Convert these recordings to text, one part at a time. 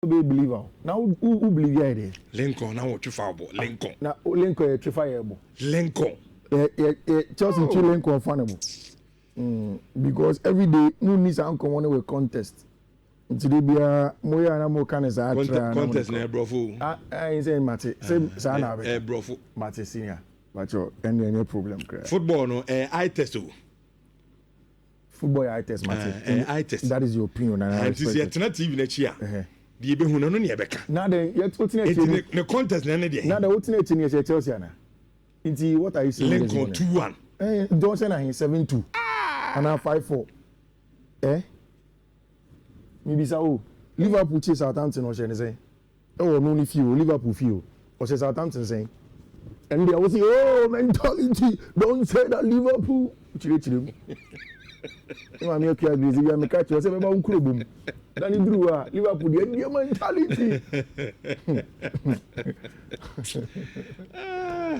be believer. Now who believe here? Lincoln now what you foul Lincoln. Now Lincoln trifiable. Lincoln. Chelsea Lincoln fanable. Because every day no needs to come on with contest. Today be a moya na mo kan za atra contest na brofo. I say mate. Say sa na be. Brofo. Mate senior. But yo any problem cry. Football no eye test o. Football eye test mate. Eye test. That is your opinion and I respect. And see TV na chia. The be hunu no na ebeka. Na the yet wetin the contest na dey. Na the wetin e tinye say Chelsea na. Inti what are you saying? Lincoln 2-1. Johnson and 7-2. And now 5-4. Maybe so Liverpool chase Southampton or say. Oh, no ni few Liverpool few. Or say Southampton saying. And they always say, oh, mentality. Don't say that Liverpool. Chile. You am okay agree. You am catch you say about unkrobum. Danny Drew Liverpool the mentality.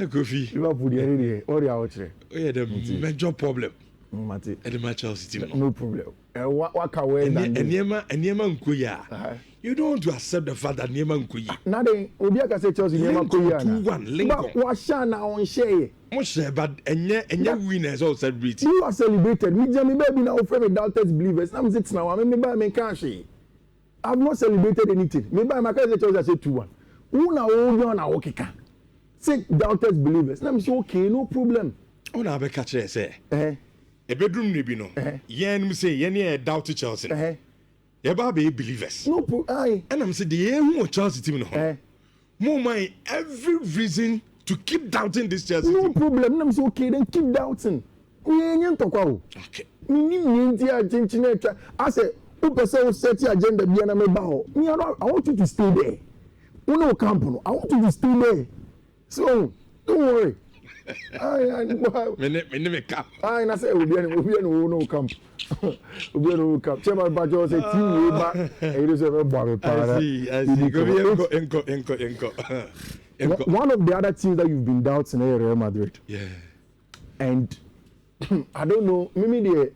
Kofi. Liverpool the all the out there. Oh yeah, the major problem. Mate. And the Chelsea team. No problem. What can we do? Nyema Nkuya. You don't want to accept the fact that Nyema Nkuya. Nothing. Obi aka say Chelsea Nyema Nkuya. 2-1 Lincoln. But what shana on share? Mo share but enye winners all celebrate. You are celebrated. Me Jamie baby now friend with doubters believers. I'm sitting now. Me buy me cash. I've not celebrated anything. Me buy my cash Chelsea say 2-1. Who na hold on na okika. Say doubters believers. I'm say okay, no problem. Oh na be catch say. A bedroom ni bi no. Yen say yen doubt Chelsea. You ba be believers. No aye. And I'm say the who Chelsea team no. More my every reason to keep doubting this Chelsea no team. Problem. I'm say okay, then keep doubting. We ain't talk about. Okay. Me agenda. I say who person set your agenda bi na me ba ho. Me I want you to stay there. You know camp no. I want you to stay there. So don't worry. Me cap. I say obi no camp. Obi no camp. Chema Bajo say team we back. E say me boa me para. I see. Go enko. One of the other teams that you've been doubting is Real Madrid. Yeah. And I don't know, maybe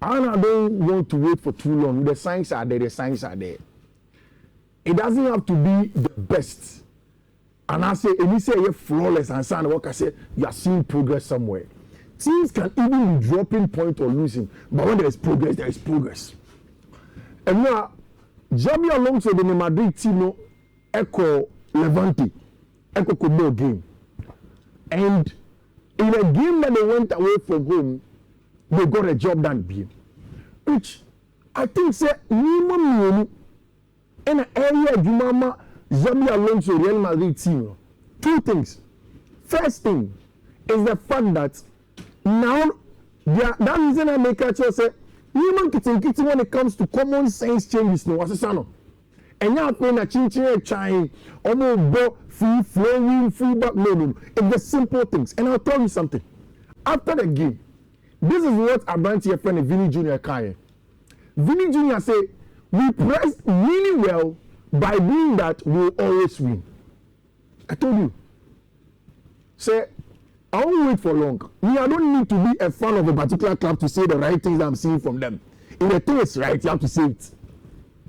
I don't want to wait for too long. The signs are there. It doesn't have to be the best. And I say, and you say you're flawless and sound work, I say you are seeing progress somewhere. Teams can even be dropping point or losing, but when there is progress. And now, Xabi Alonso the Madrid team no echo Levante, echo Kobo game. And in a game that they went away from home, they got a job done, which I think say minimum in an area Jumama Xabi Alonso Real Madrid team. Two things. First thing is the fact that now that reason I make a choice say human kitchen when it comes to common sense changes no what's no. And now when a chin trying almost go free flowing fullback no. It's the simple things. And I'll tell you something. After the game, this is what Abranti friend Vinny Jr. Kanye. Vinny Jr. say we pressed really well. By doing that, we'll always win. I told you. Say, I won't wait for long. I don't need to be a fan of a particular club to say the right things I'm seeing from them. If the thing is right, you have to say it.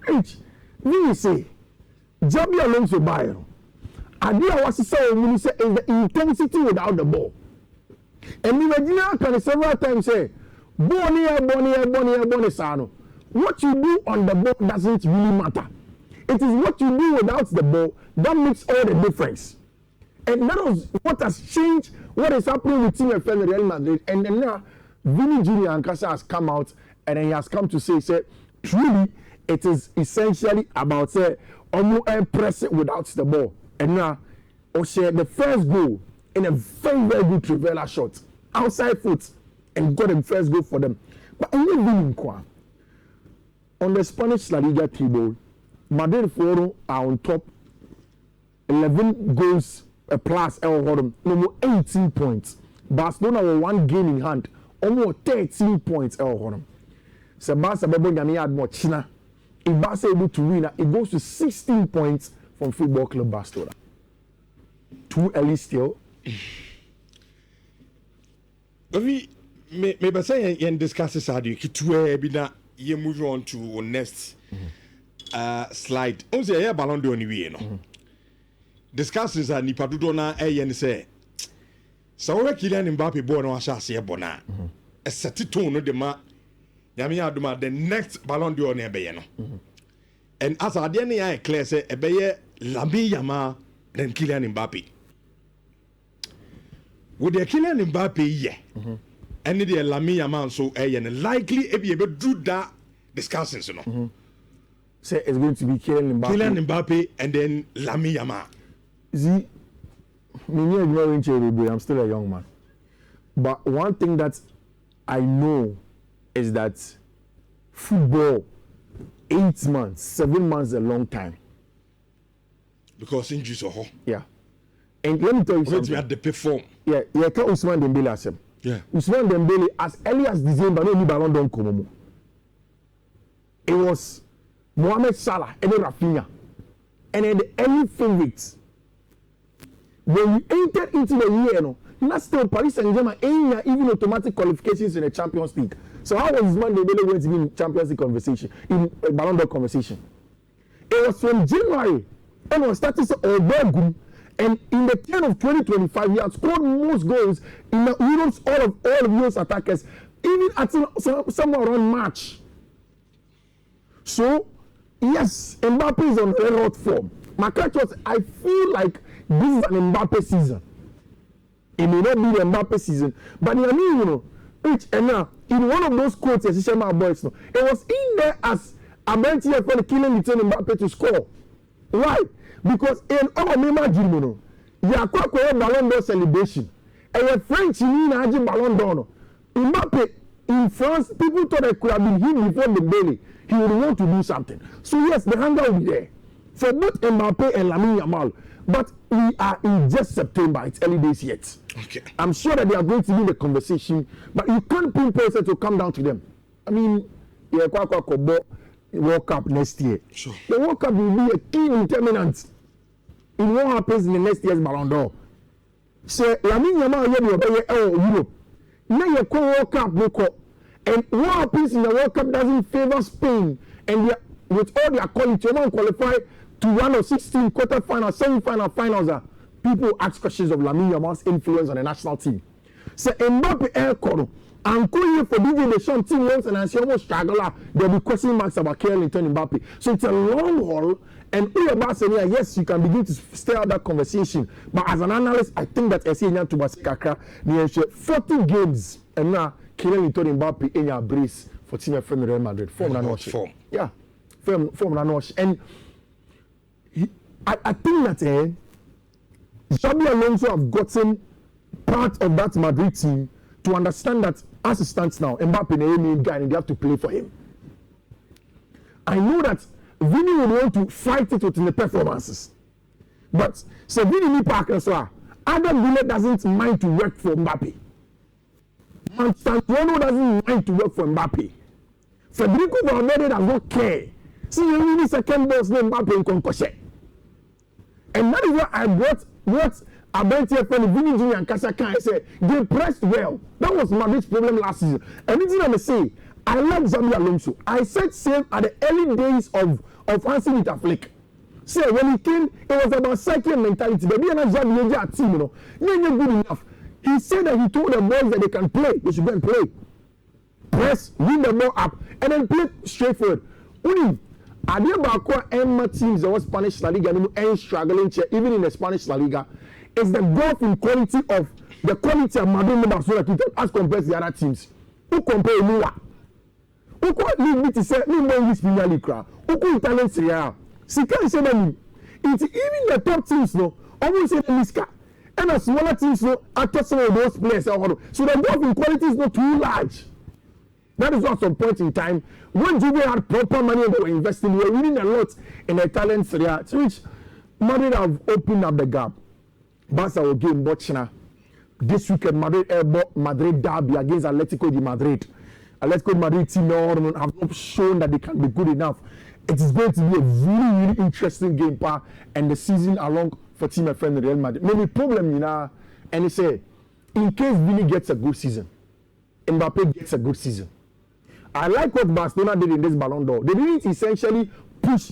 H. Then say, Xabi Alonso Bayern. Idea was to say is the intensity without the ball. And we can several times say, Bonnie, Sano. What you do on the ball doesn't really matter. It is what you do without the ball that makes all the difference. And that was what has changed what is happening with Team FM Real Madrid. And then now, Vinny Jr. Ankasa has come out and then he has come to say, truly, it is essentially about press it without the ball. And now, the first goal in a very, very good Trivela shot, outside foot, and got the first goal for them. But on the Spanish La Liga table, Madrid are on top, 11 goals plus, no 18 points. Barcelona were one game in hand, almost 13 points. So Barcelona had more China. If Barca able to win, it goes to 16 points from Football Club Barcelona. Too early still. Maybe say and discuss this. How do you move on to next? slide. On say Ballon d'Or ni wie no. Discussions are nipa dodo na yen say. So we Kylian Mbappe born no asha se bona. A set tone no de ma Yami aduma the next Ballon d'Or ne be no. And as I didn't clear say a beye Lamine Yamal than Kylian Mbappe. With the Kylian Mbappe, yeah, and the Lamine Yamal so likely be able to do that discussions, you know. Say it's going to be Kylian Mbappe and then Lamine Yamal. See, I'm still a young man, but one thing that I know is that football. 8 months, 7 months is a long time. Because injuries are hot. Yeah. And let me tell you something. We had to perform. Yeah, can Ousmane Dembele as him. Yeah. Ousmane Dembele, as early as December, no Ballon d'Or come. It was Mohamed Salah and then Rafinha. And then the early favorites. When we entered into the year, no, last time Paris Saint-Germain ain't even automatic qualifications in the Champions League. So how was Ousmane Dembele going to be in Champions League conversation, in Ballon d'Or conversation? It was from January, and was starting to Obergum, and in the turn of 2025, he had scored most goals in the Europe's all of Europe's attackers, even at somewhere around March. So yes, Mbappe is on red hot form. My catch was, I feel like this is an Mbappe season. It may not be the Mbappe season, but I mean, you know, and now in one of those quotes, as my boys know, it was in there as a bench here for the killing return Mbappe to score. Why? Because in our member Jimono, you are quite a Ballon d'Or celebration, and your French in Haji Ballon d'Or. Mbappe in France, people thought it could have been him before Dembele. He would want to do something. So yes, the hunger will be there for both Mbappe and Lamine Yamal. But we are in just September. It's early days yet. Okay. I'm sure that they are going to be in the conversation, but you can't pinpoint it to come down to them. I mean, yeah, World Cup next year. Sure. The World Cup will be a key determinant in what happens in the next year's Ballon d'Or. So, Lamine Yamal Europe. Now you call World Cup, and what happens in the World Cup doesn't favor Spain, and with all their quality, you don't qualify to one of 16 quarterfinals, semi-final, finals. People ask questions of Lamine Yamal's influence on the national team. So Mbappe air call and here for DJ Deschamps team once and as almost struggle, there'll be question marks about Kylian Mbappe. So it's a long haul, and yes, you can begin to stay out that conversation. But as an analyst, I think that SC to Basikaka, 40 games, and now Kylian Mbappe in your brace for team friend Real Madrid. Form. Yeah, form and I think that Xabi Alonso have gotten part of that Madrid team to understand that as it stands now, Mbappe is a main guy and they have to play for him. I know that Vini would want to fight it within the performances. But so Vini Parker as well. Adam Villa doesn't mind to work for Mbappe. Santuano doesn't mind to work for Mbappe. Federico Valverde does not care. See, you need second boss name Mbappe in concussion. And that is why I brought what Abentia friend Vini Jr. and Kasaka I said they pressed well. That was Madrid's problem last season. Anything I may say, I like Xabi Alonso. I said same at the early days of Hansi with a flick. Say when he came, it was about psyche and mentality. But we are not Xabi a team, you know. You're not good enough. He said that he told the boys that they can play. They should go and play. Press, win the ball up, and then play straightforward. Only Adiabakwa Emma teams that was Spanish La Liga and struggling even in the Spanish La Liga is the gulf in quality of the quality of Madrid as compared to the other teams. Who compare Nhyira? Who could leave me to say no more English Premier League? Who could Italian Serie A? See, can you say that? It's even the top teams, no. Almost say the Liga. And the smaller teams, no, after some of those players. So the gulf in quality is not too large. That is at some point in time when Juve had proper money and they were investing, they were winning a lot in the Italian Serie A, to which Madrid have opened up the gap. Barca will game Bochina this weekend. Madrid derby against Atletico de Madrid. Atletico de Madrid team have not shown that they can be good enough. It is going to be a really, really interesting game, and the season along for team and friend Real Madrid. Maybe problem, you know, and they say, in case Vini gets a good season, Mbappe gets a good season. I like what Barcelona did in this Ballon d'Or. They didn't essentially push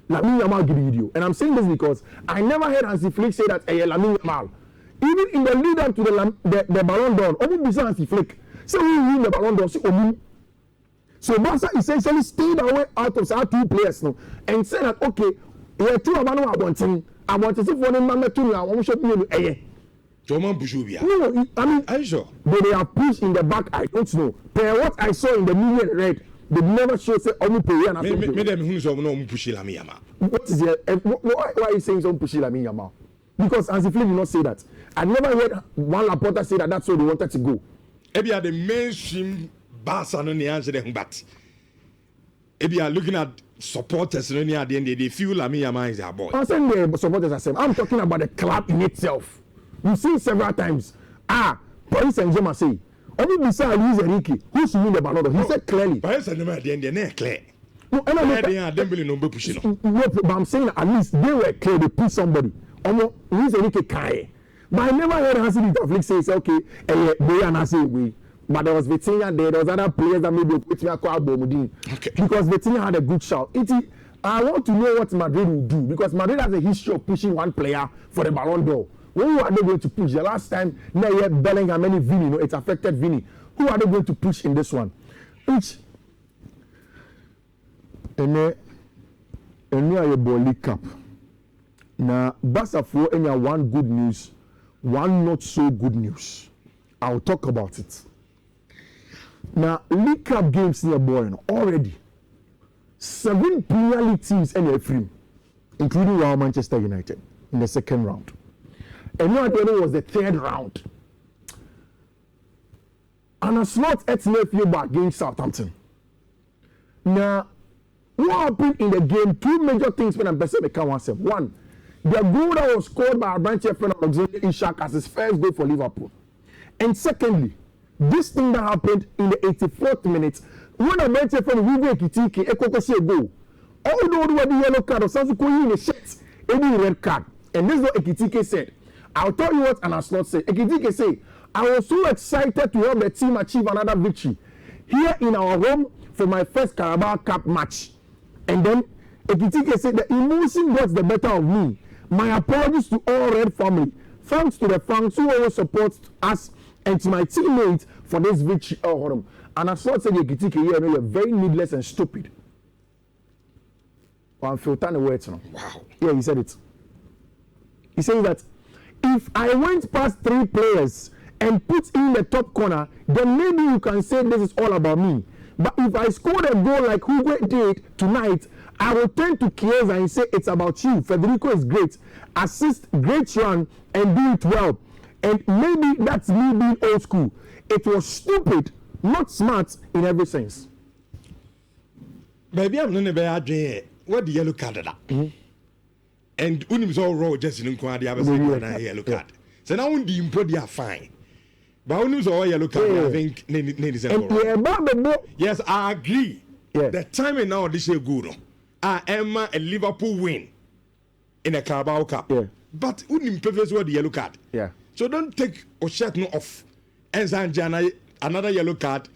Lamine Yamal video. And I'm saying this because I never heard Hansi Flick say that Lamine Yamal. Even in the lead up to the Ballon d'Or, Omu Bisa Hansi Flick. So we win the Ballon d'Or, so Barca essentially stayed away out of our two players now and said that okay, here two Abano I want to see for them Mama Tunu, I want to show you No, I mean, are you sure? They are pushed in the back, I don't know. Per what I saw in the media red, they never show say Omu Pay and What is why are you saying Omu Pushi Lamine Yamal? Because Hansi Flick did not say that. I never heard one Laporta say that that's where they wanted to go. Maybe at the mainstream Barca no answer them, but if you are looking at supporters, no at the end they feel Lamine Yamal is their boy. I'm saying the supporters are saying. I'm talking about the club in itself. We've seen several times. Paris Saint-Germain say, only beside Luis Enrique, who should win the Ballon d'Or? He said clearly. Paris Saint-Germain at the end they're clear. No, but I'm saying that at least they were clear. They push somebody. Luis Enrique can't. But I never heard Hansi Flick say, okay, they are not saying we. But there was Vitinha there was other players that maybe put me a call Bomudin. Okay. Because Vitinha had a good shout. I want to know what Madrid will do because Madrid has a history of pushing one player for the Ballon d'Or. Who are they going to push? The last time, Bellingham and Vini, it affected Vini. Who are they going to push in this one? Which, and a League Cup. Now, Barca for any one good news, one not so good news. I'll talk about it. Now, League Cup games near boring already. 7 Premier League teams and a free, including Real Manchester United in the second round. And now it was the third round. And a slot at Nhyira against Southampton. Now, what happened in the game? Two major things when I'm best become one. One, the goal that was scored by our branch friend Alexander Isak as his first goal for Liverpool. And secondly, this thing that happened in the 84th minute, when a branch friend Vivi Ekitike Ekoko a goal. Although there was the yellow card or something in the shirt, any red card. And this is what Ekitike said. I'll tell you what Anaslot said. Ekitike said, I was so excited to help the team achieve another victory here in our home for my first Carabao Cup match. And then Ekitike said, the emotion got the better of me. My apologies to all Red family. Thanks to the fans who always support us and to my teammates for this victory. And Anaslot said, Ekitike, you're very needless and stupid. Wow. Yeah, he said it. He said that if I went past 3 players and put in the top corner, then maybe you can say this is all about me. But if I scored a goal like Hugo did tonight, I will turn to Chiesa and say it's about you. Federico is great. Assist, great run, and do it well. And maybe that's me being old school. It was stupid, not smart in every sense. Maybe I'm not a what the yellow card that. And unim so raw just in Kwadi have a yellow card. So now when the import they are fine. But unim so yellow card, I think yes, I agree. Yeah. The timing now this is good. Emma a Liverpool win in a Carabao Cup. Yeah. But unim preface what the yellow card. Yeah. So don't take or shut no off. And Sanjana another yellow card.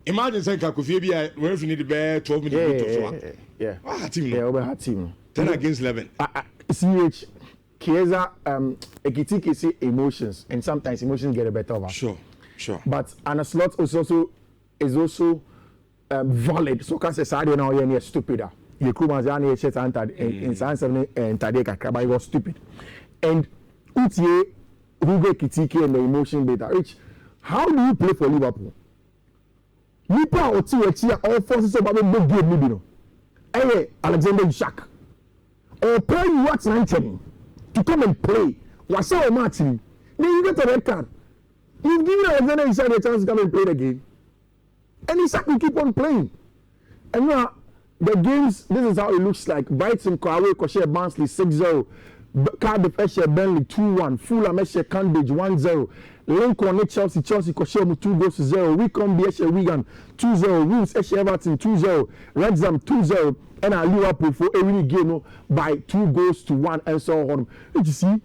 Imagine saying Kakufia when you need to bear 12 minutes. Yeah. What team? Yeah, over team. 10 against 11. CH Chiesa, Ekitike say emotions, and sometimes emotions get the better of us. Sure. But Anaslot is also valid. So can say Sadio now you're stupid. You come as an HH in science and Tadeka Kraba was stupid. And Utie Hugo Ekitike and the emotion beta. Rich, how do you play for Liverpool? Nipa or Tia all forces about the big game, maybe no. Hey, Alexander Isak. Or play you watch 19 to come and play. What's so much? Then you get a red card. You've given Alexander Isak a chance to come and play the game. And Isak will keep on playing. And now, the games, this is how it looks like. Brighton, Kawe, Koshe, Barnsley 6-0. Cardiff, Eshe, Burnley 2-1. Fulham, Eshe, Cambridge 1-0. Lincoln, Chelsea, Koshe, 2-0. Wycombe, Eshe, Wigan 2-0. Wolves, Eshe, Everton 2-0. Wrexham 2-0. And our Liverpool for a winning game by 2-1 and so on. Did you see?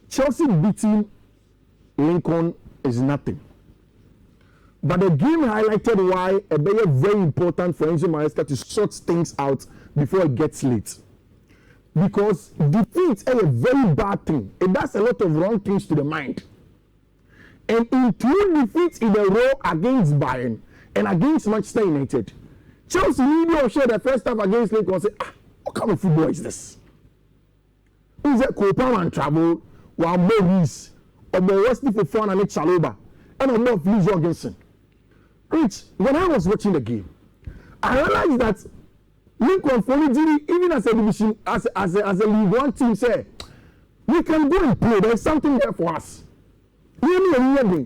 Chelsea beating Lincoln is nothing. But the game highlighted why a very important for Enzo Maresca to sort things out before it gets late. Because defeat is a very bad thing. It does a lot of wrong things to the mind. And in 2 defeats in a row against Bayern and against Manchester United, Chelsea need share the first half against Lincoln and say, what kind of football is this? Is it Copa and travel, while Maurice, or Wesley for fun and Chaloba, and I'm not Lee Jorgensen. Rich, when I was watching the game, I realized that Lincoln Foley, even as a division, as a League One team, say we can go and play. There's something there for us. Only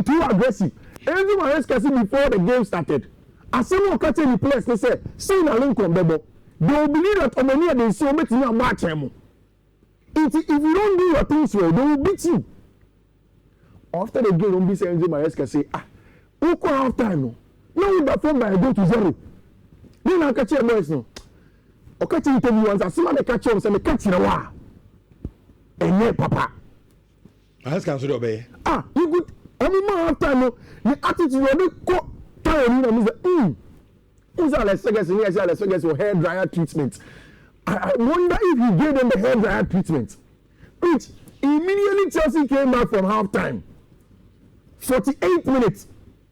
too aggressive. Every Maresca said before the game started, as someone catching the players, they say, "See na Lincoln Bebo." They will believe that Omonia they say, "Make you match them." If you don't do your things well, they will beat you. After the game, don't be saying Maresca say, who call half time no? No, we got phone by go to 0. Then I catch your boys no. O catch interview once, as soon as they catch you, say me catch you wa. Enye papa. Maresca so do obey. You good. Only man half time no. The attitude you dey go time you know say, Who's Alex for hair dryer treatment? I wonder if he gave them the hair dryer treatment. Which immediately Chelsea came back from half time. 48 minutes.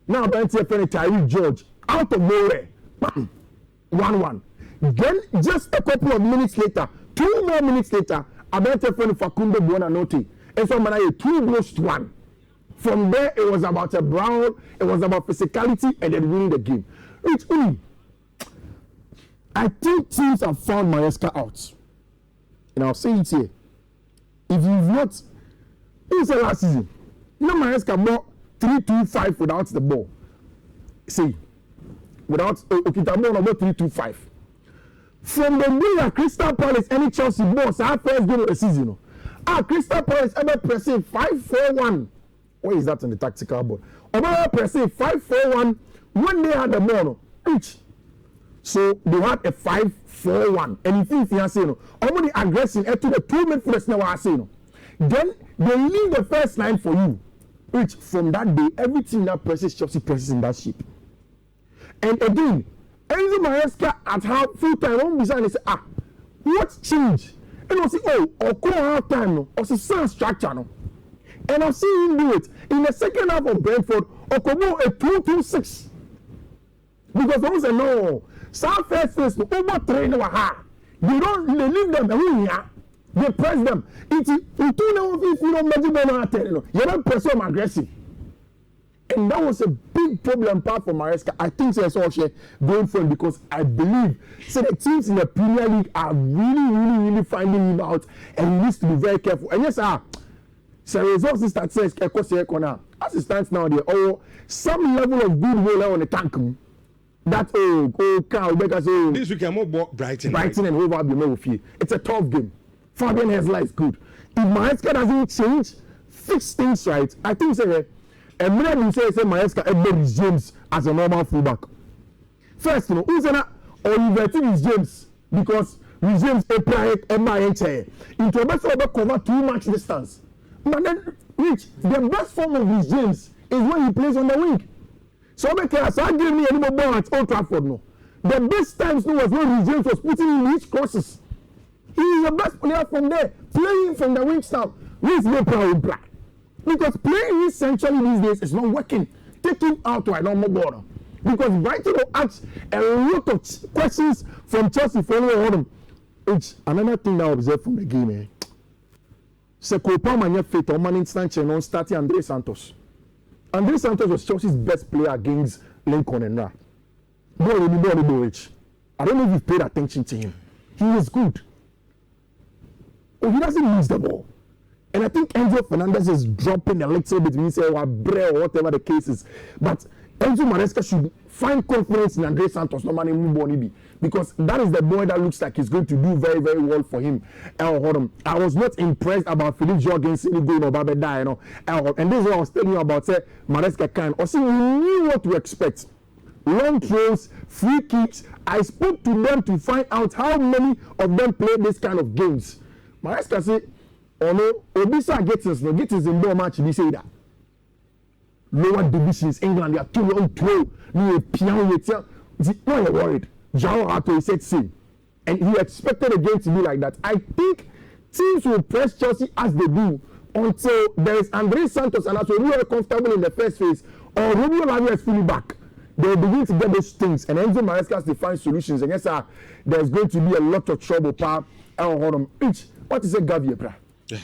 Now Bentia Penny Tyree George out of nowhere. 1-1. Then just a couple of minutes later, 2 more minutes later, Bentia Penny Facundo Buonanotte. And so man, 2 goals to 1. From there, it was about a brawl, it was about physicality, and then winning the game. Which I think teams have found Maresca out. And I'll say it here. If you've not, who said last season? You know Maresca more 3-2-5 without the ball. See, without Okitabo number 3-2-5. From the day that Crystal Palace any Chelsea boss our first game of the season. Crystal Palace ever pressing 5-4-1. What is that on the tactical board? Ever pressing 5-4-1 when they had the ball each. So they had a 5-4-1. And if you say no, only aggression to the 2 midfielders now are saying no. Then they leave the first line for you. Which from that day, everything that presses Chelsea presses in that ship. And again, Enzo Maresca at half full time, one beside and say, what changed? And I say, or call half time no, or some structure no. And I've seen him do it in the second half of Brentford, or come on a 2-2-6. Because they say no, some first no over train they leave them they press them. If you don't you don't press them aggressive. And that was a big problem part for Maresca. I think it's also going for him because I believe the teams in the Premier League are really finding him out and he needs to be very careful. And yes, so results is that says as it stands now, some level of goodwill on the tank. That Carl Becker say this weekend more Brighton and Hove Albion. It's a tough game. Fabian Hesler is good. If Maresca doesn't change, fix things right, I think and many say Maresca Reece James as a normal fullback. First, who's or inverted Reece James because Reece James into a best cover too much distance. But then the best form of Reece James is when he plays on the wing. So I give me any more ball at Old Trafford no. The best times was when Reece James was putting in each crosses. He is the best player from there, playing from the wing staff. He's no problem. Because playing this centrally these days is not working. Take him out to a normal ball. Because Brighton will ask a lot of questions from Chelsea following him. It's another thing that I observed from the game. Sekopa Manya Fate on man instant channel starting Andre Santos. Andre Santos was Chelsea's best player against Lincoln and Ra. I don't know if you've paid attention to him. He is good. He doesn't lose the ball. And I think Enzo Fernandez is dropping a little bit when he say or whatever the case is. But Enzo Maresca should find confidence in Andre Santos, no money because that is the boy that looks like he's going to do very well for him. I was not impressed about Philippe Jorgensen going over Babeda, you know. And this is what I was telling you about Maresca kind. Also, we knew what to expect. Long throws, free kicks. I spoke to them to find out how many of them play this kind of games. Maresca say, oh no, Obisa gets us in ball match, he say that. lower divisions, England, they are too young to no piano. No, you're worried. João Hato said same. And he expected the game to be like that. I think teams will press Chelsea as they do until there is André Santos and also we are comfortable in the first phase or Romeo Lavia is fully back. They begin to get those things and Enzo Maresca has to find solutions. And yes, there's going to be a lot of trouble. What is a Gavi? Yeah.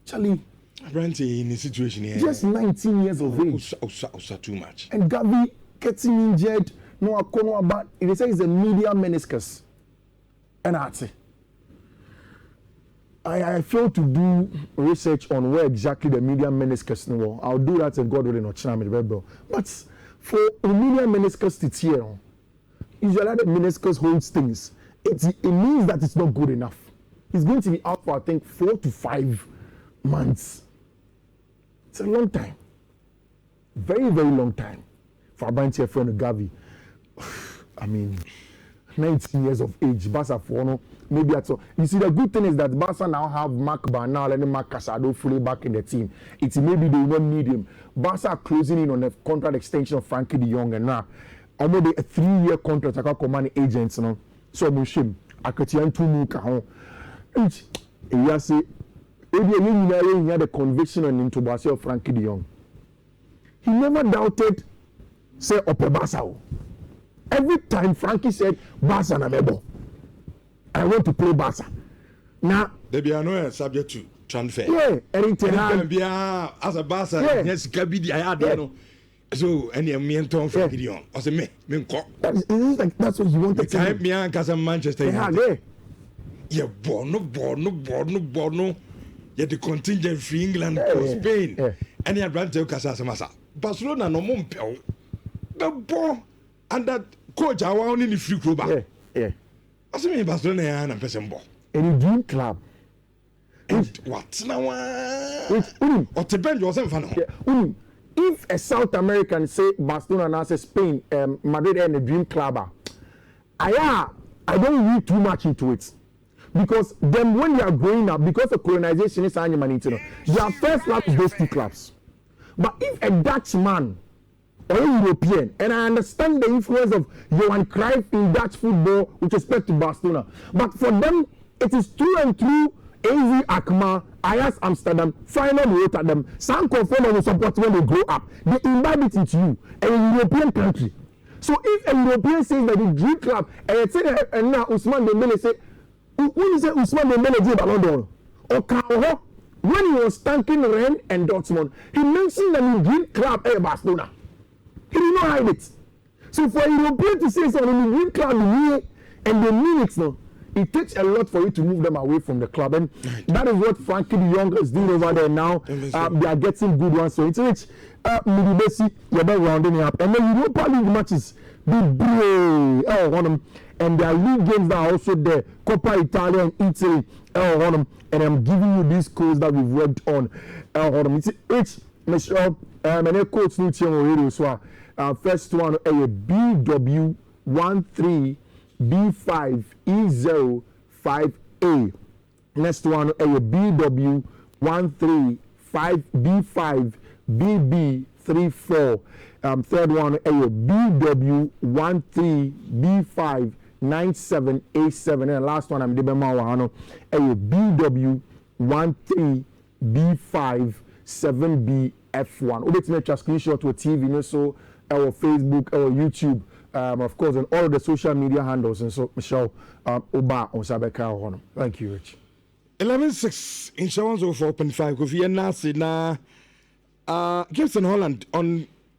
Charlie. Apparently in a situation here. Just 19 years of age. Too much. And Gavi getting injured. No, about it says it's a medial meniscus. And that's it. I failed to do research on where exactly the medial meniscus was. I'll do that if God willing or China. But for a medial meniscus to tear, usually the meniscus holds things. It means that it's not good enough. It's going to be out for I think 4 to 5 months. It's a long time. Very, very long time for a bunch of friend Gavi. I mean, 19 years of age, Barca for no, maybe at all. You see, the good thing is that Barca now have Marc Bernal and Marc Casado fully back in the team. It's maybe they won't need him. Barca are closing in on the contract extension of Frankie de Jong and now almost a 3-year contract. I can command agents, you know. So I'm shame. I could see two more kahon. You say, you had the conviction and intubation of Frankie de Jong. He never doubted, say, Ope Barca. Every time Frankie said, Barca na mebo, I want to play Barca. Now, there be no subject to transfer. Yeah, anything. As a Barca, yes, Gabi, I had no. So, any mentor Frankie de Jong. I say, me, that's what you want to say. Me and Casa Manchester. Yeah, Borno. Yeah, the contingent for England or Spain. And you brand to Casa Masa. Barcelona no more. The ball and that coach I want in the free club. Yeah. I say Barcelona and person ball. Any dream club. What now? Or to bend yourself. If a South American say Barcelona and say Spain, Madrid and a dream club, I don't read too much into it. Because then when they are growing up, because of colonization is their first club is those two clubs. But if a Dutchman or a European, and I understand the influence of Johan Cruyff in Dutch football with respect to Barcelona, but for them, it is through and through AZ Alkmaar, Ajax Amsterdam, final Rotterdam, some confirm will support when they grow up. They imbibe it into you, a European country. So if a European says that the dream club, and say that and now Ousmane Dembele say, when you say Ousmane Dembele did Ballon d'Or, or Kaoho, when he was thanking Rennes and Dortmund, he mentioned that the dream club is Barcelona. He did not hide it. So for a European to say something in the dream club and they mean it now, it takes a lot for you to move them away from the club. And that is what Frankie de Jong is doing over there now. They are getting good ones. So it's which Midibesi, you're not rounding it up. And then Europa League matches, and there are league games that are also there. Coppa Italia and Italy, and I'm giving you these codes that we've worked on. It's Michelle, and coach so first one, BW13B5E05A. Next one, BW135B5BB34. Third one, BW13B597A7. And last one, I'm Debemawano, BW13B57BF1. Obey to make a screenshot to a TV, so our Facebook, our YouTube. Of course, and all of the social media handles. And so, Michelle, Oba on Sabeka. Thank you, Rich. 11-6 insurance of 4.5. Kofi Nasi na Gibson Holland on